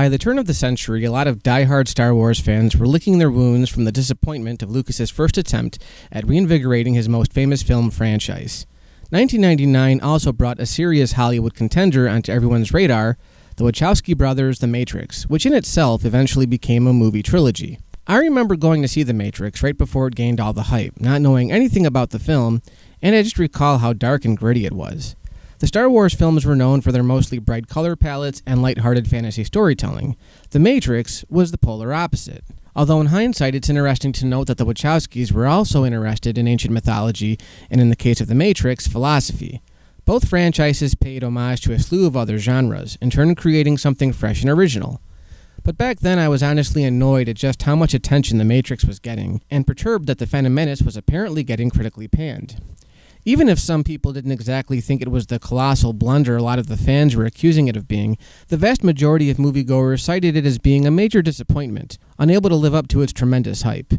By the turn of the century, a lot of die-hard Star Wars fans were licking their wounds from the disappointment of Lucas's first attempt at reinvigorating his most famous film franchise. 1999 also brought a serious Hollywood contender onto everyone's radar, the Wachowski brothers' The Matrix, which in itself eventually became a movie trilogy. I remember going to see The Matrix right before it gained all the hype, not knowing anything about the film, and I just recall how dark and gritty it was. The Star Wars films were known for their mostly bright color palettes and lighthearted fantasy storytelling. The Matrix was the polar opposite. Although in hindsight, it's interesting to note that the Wachowskis were also interested in ancient mythology, and in the case of The Matrix, philosophy. Both franchises paid homage to a slew of other genres, in turn creating something fresh and original. But back then, I was honestly annoyed at just how much attention The Matrix was getting, and perturbed that The Phantom Menace was apparently getting critically panned. Even if some people didn't exactly think it was the colossal blunder a lot of the fans were accusing it of being, the vast majority of moviegoers cited it as being a major disappointment, unable to live up to its tremendous hype.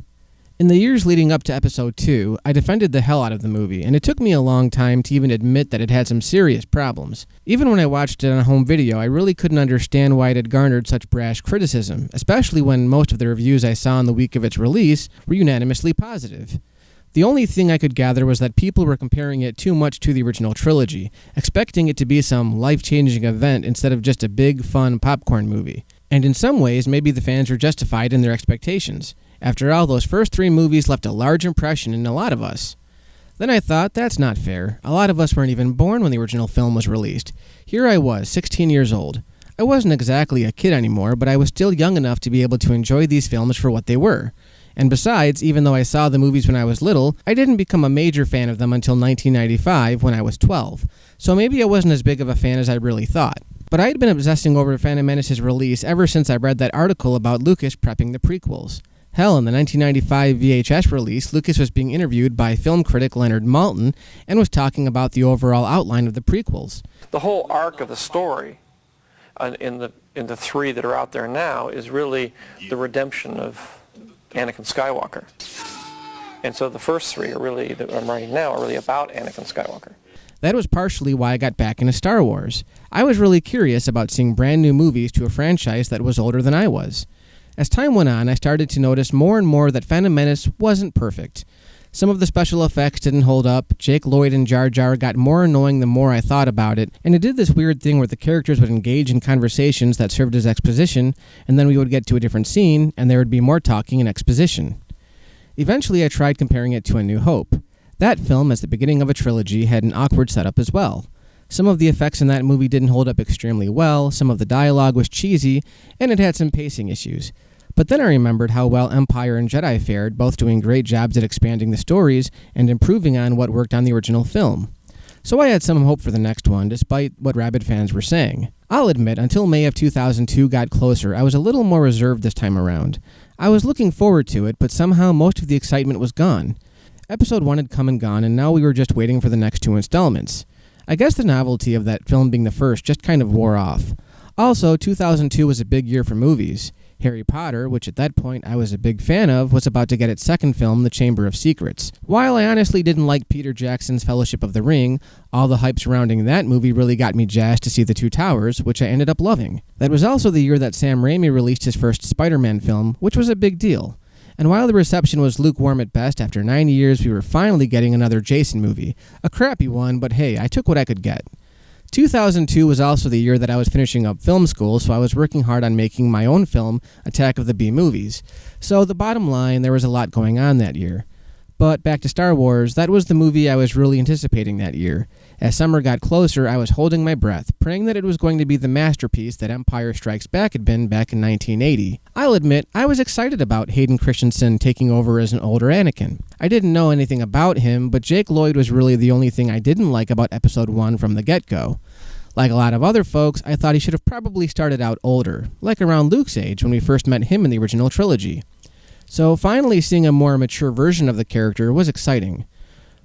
In the years leading up to Episode 2, I defended the hell out of the movie, and it took me a long time to even admit that it had some serious problems. Even when I watched it on home video, I really couldn't understand why it had garnered such brash criticism, especially when most of the reviews I saw in the week of its release were unanimously positive. The only thing I could gather was that people were comparing it too much to the original trilogy, expecting it to be some life-changing event instead of just a big, fun popcorn movie. And in some ways, maybe the fans were justified in their expectations. After all, those first 3 movies left a large impression in a lot of us. Then I thought, that's not fair. A lot of us weren't even born when the original film was released. Here I was, 16 years old. I wasn't exactly a kid anymore, but I was still young enough to be able to enjoy these films for what they were. And besides, even though I saw the movies when I was little, I didn't become a major fan of them until 1995 when I was 12. So maybe I wasn't as big of a fan as I really thought. But I had been obsessing over Phantom Menace's release ever since I read that article about Lucas prepping the prequels. Hell, in the 1995 VHS release, Lucas was being interviewed by film critic Leonard Maltin and was talking about the overall outline of the prequels. The whole arc of the story in the 3 that are out there now is really the redemption of Anakin Skywalker. And so the first 3 are really, that I'm writing now, are really about Anakin Skywalker. That was partially why I got back into Star Wars. I was really curious about seeing brand new movies to a franchise that was older than I was. As time went on, I started to notice more and more that Phantom Menace wasn't perfect. Some of the special effects didn't hold up, Jake Lloyd and Jar Jar got more annoying the more I thought about it, and it did this weird thing where the characters would engage in conversations that served as exposition, and then we would get to a different scene, and there would be more talking and exposition. Eventually, I tried comparing it to A New Hope. That film, as the beginning of a trilogy, had an awkward setup as well. Some of the effects in that movie didn't hold up extremely well, some of the dialogue was cheesy, and it had some pacing issues. But then I remembered how well Empire and Jedi fared, both doing great jobs at expanding the stories and improving on what worked on the original film. So I had some hope for the next one, despite what rabid fans were saying. I'll admit, until May of 2002 got closer, I was a little more reserved this time around. I was looking forward to it, but somehow most of the excitement was gone. Episode 1 had come and gone, and now we were just waiting for the next 2 installments. I guess the novelty of that film being the first just kind of wore off. Also, 2002 was a big year for movies. Harry Potter, which at that point I was a big fan of, was about to get its second film, The Chamber of Secrets. While I honestly didn't like Peter Jackson's Fellowship of the Ring, all the hype surrounding that movie really got me jazzed to see The Two Towers, which I ended up loving. That was also the year that Sam Raimi released his first Spider-Man film, which was a big deal. And while the reception was lukewarm at best, after 9 years we were finally getting another Jason movie. A crappy one, but hey, I took what I could get. 2002 was also the year that I was finishing up film school, so I was working hard on making my own film, Attack of the B-Movies. So the bottom line, there was a lot going on that year. But back to Star Wars, that was the movie I was really anticipating that year. As summer got closer, I was holding my breath, praying that it was going to be the masterpiece that Empire Strikes Back had been back in 1980. I'll admit, I was excited about Hayden Christensen taking over as an older Anakin. I didn't know anything about him, but Jake Lloyd was really the only thing I didn't like about Episode 1 from the get-go. Like a lot of other folks, I thought he should have probably started out older, like around Luke's age when we first met him in the original trilogy. So finally seeing a more mature version of the character was exciting.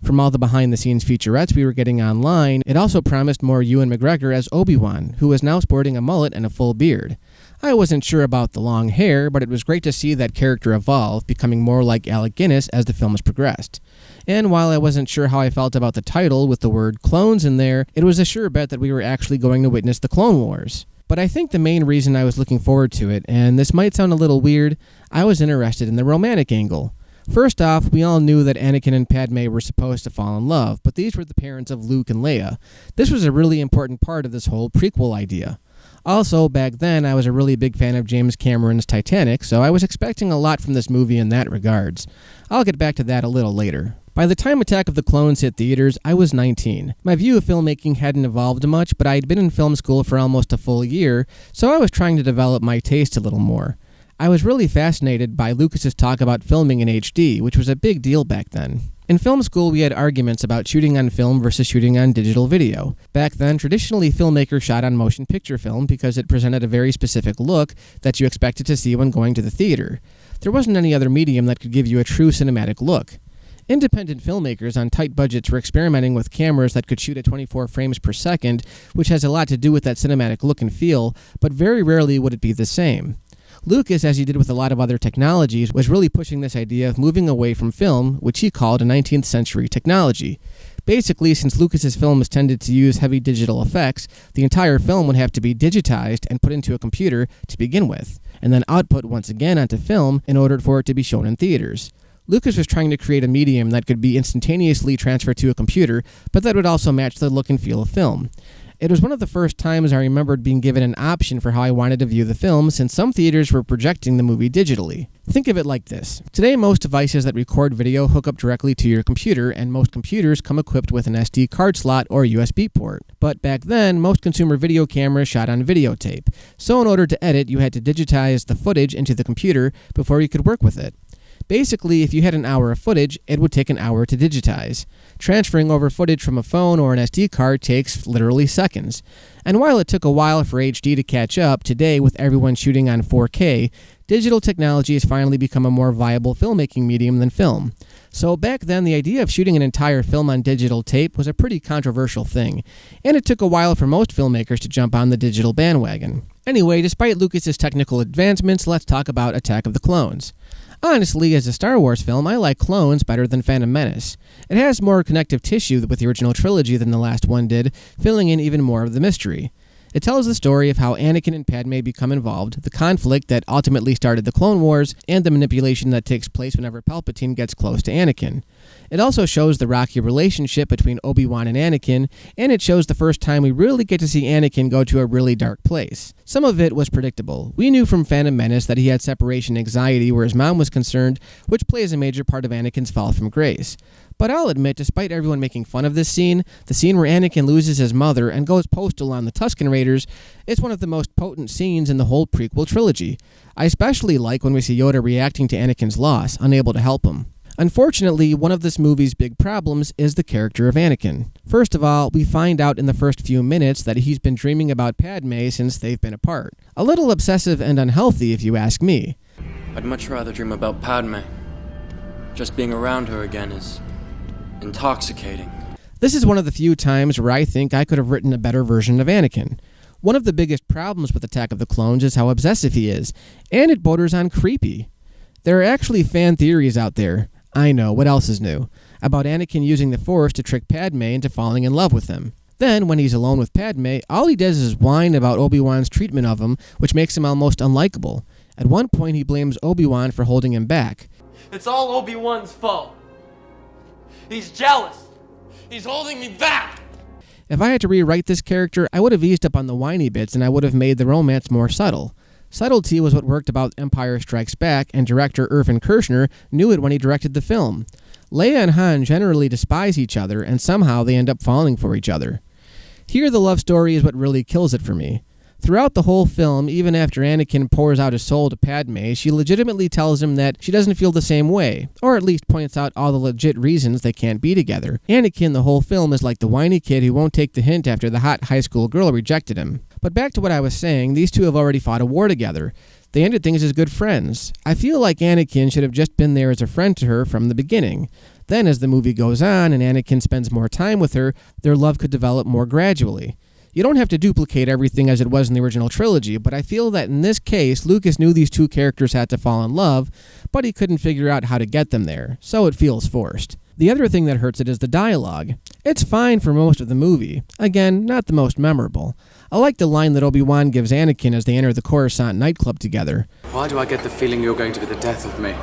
From all the behind-the-scenes featurettes we were getting online, it also promised more Ewan McGregor as Obi-Wan, who was now sporting a mullet and a full beard. I wasn't sure about the long hair, but it was great to see that character evolve, becoming more like Alec Guinness as the films progressed. And while I wasn't sure how I felt about the title with the word clones in there, it was a sure bet that we were actually going to witness the Clone Wars. But I think the main reason I was looking forward to it, and this might sound a little weird, I was interested in the romantic angle. First off, we all knew that Anakin and Padme were supposed to fall in love, but these were the parents of Luke and Leia. This was a really important part of this whole prequel idea. Also, back then, I was a really big fan of James Cameron's Titanic, so I was expecting a lot from this movie in that regards. I'll get back to that a little later. By the time Attack of the Clones hit theaters, I was 19. My view of filmmaking hadn't evolved much, but I had been in film school for almost a full year, so I was trying to develop my taste a little more. I was really fascinated by Lucas's talk about filming in HD, which was a big deal back then. In film school, we had arguments about shooting on film versus shooting on digital video. Back then, traditionally, filmmakers shot on motion picture film because it presented a very specific look that you expected to see when going to the theater. There wasn't any other medium that could give you a true cinematic look. Independent filmmakers on tight budgets were experimenting with cameras that could shoot at 24 frames per second, which has a lot to do with that cinematic look and feel, but very rarely would it be the same. Lucas, as he did with a lot of other technologies, was really pushing this idea of moving away from film, which he called a 19th century technology. Basically, since Lucas's films tended to use heavy digital effects, the entire film would have to be digitized and put into a computer to begin with, and then output once again onto film in order for it to be shown in theaters. Lucas was trying to create a medium that could be instantaneously transferred to a computer, but that would also match the look and feel of film. It was one of the first times I remembered being given an option for how I wanted to view the film, since some theaters were projecting the movie digitally. Think of it like this. Today, most devices that record video hook up directly to your computer, and most computers come equipped with an SD card slot or USB port. But back then, most consumer video cameras shot on videotape. So in order to edit, you had to digitize the footage into the computer before you could work with it. Basically, if you had an hour of footage, it would take an hour to digitize. Transferring over footage from a phone or an SD card takes literally seconds. And while it took a while for HD to catch up, today with everyone shooting on 4K, digital technology has finally become a more viable filmmaking medium than film. So back then, the idea of shooting an entire film on digital tape was a pretty controversial thing, and it took a while for most filmmakers to jump on the digital bandwagon. Anyway, despite Lucas's technical advancements, let's talk about Attack of the Clones. Honestly, as a Star Wars film, I like Clones better than Phantom Menace. It has more connective tissue with the original trilogy than the last one did, filling in even more of the mystery. It tells the story of how Anakin and Padme become involved, the conflict that ultimately started the Clone Wars, and the manipulation that takes place whenever Palpatine gets close to Anakin. It also shows the rocky relationship between Obi-Wan and Anakin, and it shows the first time we really get to see Anakin go to a really dark place. Some of it was predictable. We knew from Phantom Menace that he had separation anxiety where his mom was concerned, which plays a major part of Anakin's fall from grace. But I'll admit, despite everyone making fun of this scene, the scene where Anakin loses his mother and goes postal on the Tusken Raiders is one of the most potent scenes in the whole prequel trilogy. I especially like when we see Yoda reacting to Anakin's loss, unable to help him. Unfortunately, one of this movie's big problems is the character of Anakin. First of all, we find out in the first few minutes that he's been dreaming about Padme since they've been apart. A little obsessive and unhealthy, if you ask me. I'd much rather dream about Padme. Just being around her again is intoxicating. This is one of the few times where I think I could have written a better version of Anakin. One of the biggest problems with Attack of the Clones is how obsessive he is, and it borders on creepy. There are actually fan theories out there, I know, what else is new, about Anakin using the Force to trick Padme into falling in love with him. Then, when he's alone with Padme, all he does is whine about Obi-Wan's treatment of him, which makes him almost unlikable. At one point, he blames Obi-Wan for holding him back. It's all Obi-Wan's fault. He's jealous. He's holding me back. If I had to rewrite this character, I would have eased up on the whiny bits and I would have made the romance more subtle. Subtlety was what worked about Empire Strikes Back, and director Irvin Kershner knew it when he directed the film. Leia and Han generally despise each other, and somehow they end up falling for each other. Here, the love story is what really kills it for me. Throughout the whole film, even after Anakin pours out his soul to Padme, she legitimately tells him that she doesn't feel the same way, or at least points out all the legit reasons they can't be together. Anakin, the whole film, is like the whiny kid who won't take the hint after the hot high school girl rejected him. But back to what I was saying, these two have already fought a war together. They ended things as good friends. I feel like Anakin should have just been there as a friend to her from the beginning. Then, as the movie goes on and Anakin spends more time with her, their love could develop more gradually. You don't have to duplicate everything as it was in the original trilogy, but I feel that in this case, Lucas knew these two characters had to fall in love, but he couldn't figure out how to get them there, so it feels forced. The other thing that hurts it is the dialogue. It's fine for most of the movie. Again, not the most memorable. I like the line that Obi-Wan gives Anakin as they enter the Coruscant nightclub together. Why do I get the feeling you're going to be the death of me?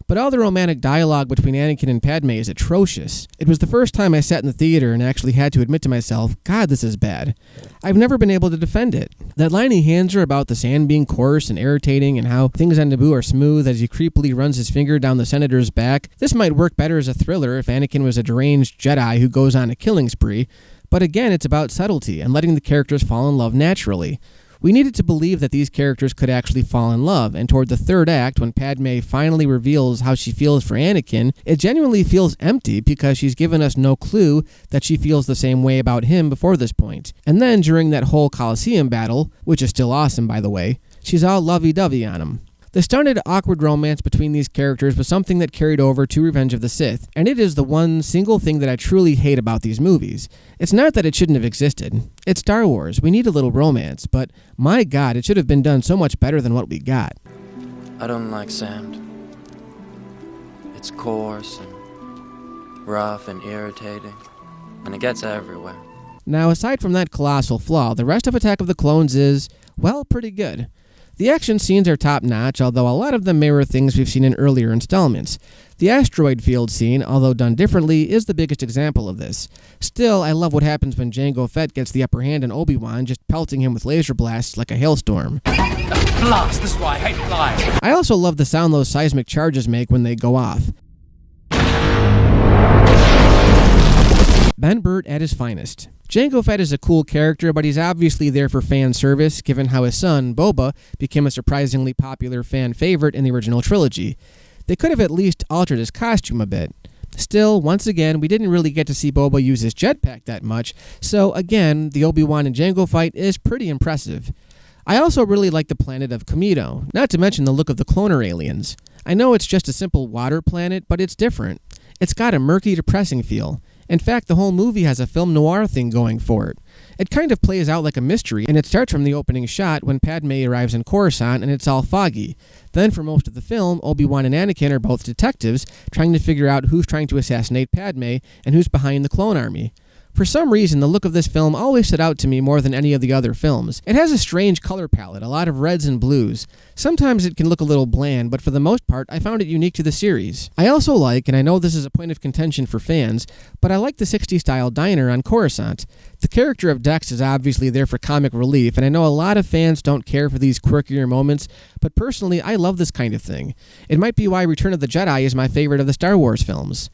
But all the romantic dialogue between Anakin and Padme is atrocious. It was the first time I sat in the theater and actually had to admit to myself, God, this is bad. I've never been able to defend it. That line he hands her about the sand being coarse and irritating and how things on Naboo are smooth as he creepily runs his finger down the senator's back, this might work better as a thriller if Anakin was a deranged Jedi who goes on a killing spree. But again, it's about subtlety and letting the characters fall in love naturally. We needed to believe that these characters could actually fall in love, and toward the third act, when Padme finally reveals how she feels for Anakin, it genuinely feels empty because she's given us no clue that she feels the same way about him before this point. And then during that whole Colosseum battle, which is still awesome by the way, she's all lovey-dovey on him. The stunted, awkward romance between these characters was something that carried over to Revenge of the Sith, and it is the one single thing that I truly hate about these movies. It's not that it shouldn't have existed. It's Star Wars. We need a little romance, but my God, it should have been done so much better than what we got. I don't like sand. It's coarse and rough and irritating, and it gets everywhere. Now, aside from that colossal flaw, the rest of Attack of the Clones is, well, pretty good. The action scenes are top-notch, although a lot of them mirror things we've seen in earlier installments. The asteroid field scene, although done differently, is the biggest example of this. Still, I love what happens when Jango Fett gets the upper hand on Obi-Wan, just pelting him with laser blasts like a hailstorm. Blast! This is why I hate flying! I also love the sound those seismic charges make when they go off. Ben Burtt at his finest. Jango Fett is a cool character, but he's obviously there for fan service, given how his son, Boba, became a surprisingly popular fan favorite in the original trilogy. They could have at least altered his costume a bit. Still, once again, we didn't really get to see Boba use his jetpack that much, so again, the Obi-Wan and Jango fight is pretty impressive. I also really like the planet of Kamino, not to mention the look of the cloner aliens. I know it's just a simple water planet, but it's different. It's got a murky, depressing feel. In fact, the whole movie has a film noir thing going for it. It kind of plays out like a mystery, and it starts from the opening shot when Padme arrives in Coruscant and it's all foggy. Then for most of the film, Obi-Wan and Anakin are both detectives, trying to figure out who's trying to assassinate Padme and who's behind the clone army. For some reason, the look of this film always stood out to me more than any of the other films. It has a strange color palette, a lot of reds and blues. Sometimes it can look a little bland, but for the most part, I found it unique to the series. I also like, and I know this is a point of contention for fans, but I like the 60s-style diner on Coruscant. The character of Dex is obviously there for comic relief, and I know a lot of fans don't care for these quirkier moments, but personally, I love this kind of thing. It might be why Return of the Jedi is my favorite of the Star Wars films.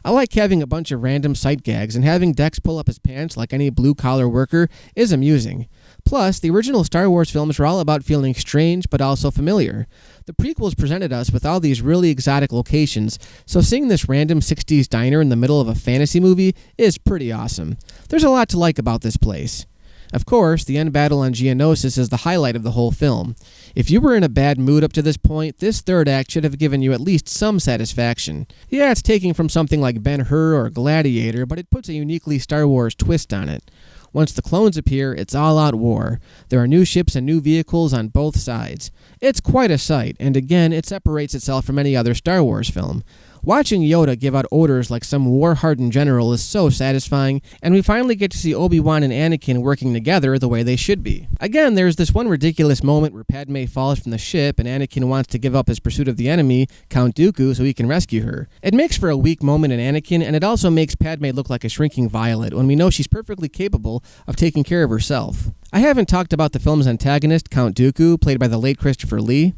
I like having a bunch of random sight gags, and having Dex pull up his pants like any blue-collar worker is amusing. Plus, the original Star Wars films were all about feeling strange but also familiar. The prequels presented us with all these really exotic locations, so seeing this random 60s diner in the middle of a fantasy movie is pretty awesome. There's a lot to like about this place. Of course, the end battle on Geonosis is the highlight of the whole film. If you were in a bad mood up to this point, this third act should have given you at least some satisfaction. Yeah, it's taking from something like Ben-Hur or Gladiator, but it puts a uniquely Star Wars twist on it. Once the clones appear, it's all-out war. There are new ships and new vehicles on both sides. It's quite a sight, and again, it separates itself from any other Star Wars film. Watching Yoda give out orders like some war-hardened general is so satisfying, and we finally get to see Obi-Wan and Anakin working together the way they should be. Again, there's this one ridiculous moment where Padme falls from the ship and Anakin wants to give up his pursuit of the enemy, Count Dooku, so he can rescue her. It makes for a weak moment in Anakin, and it also makes Padme look like a shrinking violet when we know she's perfectly capable of taking care of herself. I haven't talked about the film's antagonist, Count Dooku, played by the late Christopher Lee.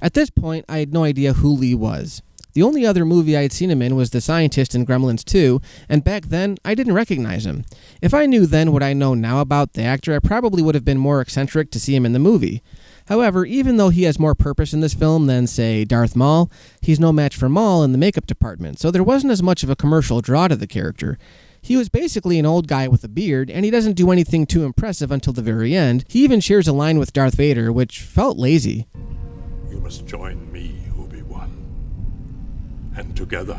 At this point, I had no idea who Lee was. The only other movie I had seen him in was the scientist in Gremlins 2, and back then, I didn't recognize him. If I knew then what I know now about the actor, I probably would have been more eccentric to see him in the movie. However, even though he has more purpose in this film than, say, Darth Maul, he's no match for Maul in the makeup department, so there wasn't as much of a commercial draw to the character. He was basically an old guy with a beard, and he doesn't do anything too impressive until the very end. He even shares a line with Darth Vader, which felt lazy. You must join me, Obi-Wan. And together,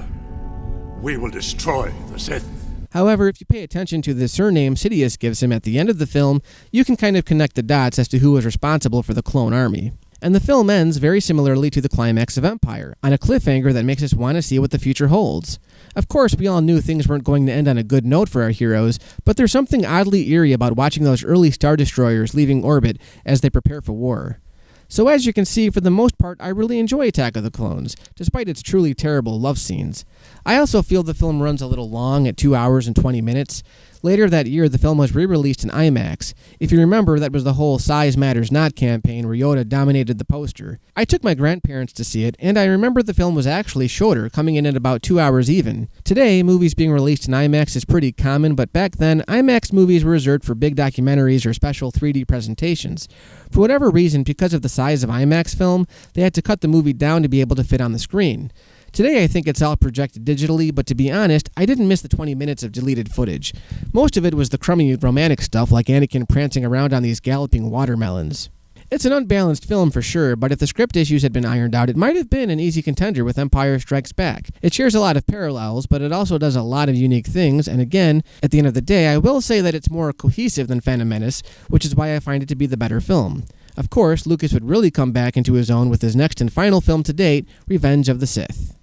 we will destroy the Sith. However, if you pay attention to the surname Sidious gives him at the end of the film, you can kind of connect the dots as to who was responsible for the clone army. And the film ends very similarly to the climax of Empire, on a cliffhanger that makes us want to see what the future holds. Of course, we all knew things weren't going to end on a good note for our heroes, but there's something oddly eerie about watching those early Star Destroyers leaving orbit as they prepare for war. So as you can see, for the most part, I really enjoy Attack of the Clones, despite its truly terrible love scenes. I also feel the film runs a little long at 2 hours and 20 minutes. Later that year, the film was re-released in IMAX. If you remember, that was the whole Size Matters Not campaign where Yoda dominated the poster. I took my grandparents to see it, and I remember the film was actually shorter, coming in at about 2 hours even. Today, movies being released in IMAX is pretty common, but back then, IMAX movies were reserved for big documentaries or special 3D presentations. For whatever reason, because of the size of IMAX film, they had to cut the movie down to be able to fit on the screen. Today I think it's all projected digitally, but to be honest, I didn't miss the 20 minutes of deleted footage. Most of it was the crummy romantic stuff like Anakin prancing around on these galloping watermelons. It's an unbalanced film for sure, but if the script issues had been ironed out, it might have been an easy contender with Empire Strikes Back. It shares a lot of parallels, but it also does a lot of unique things, and again, at the end of the day, I will say that it's more cohesive than Phantom Menace, which is why I find it to be the better film. Of course, Lucas would really come back into his own with his next and final film to date, Revenge of the Sith.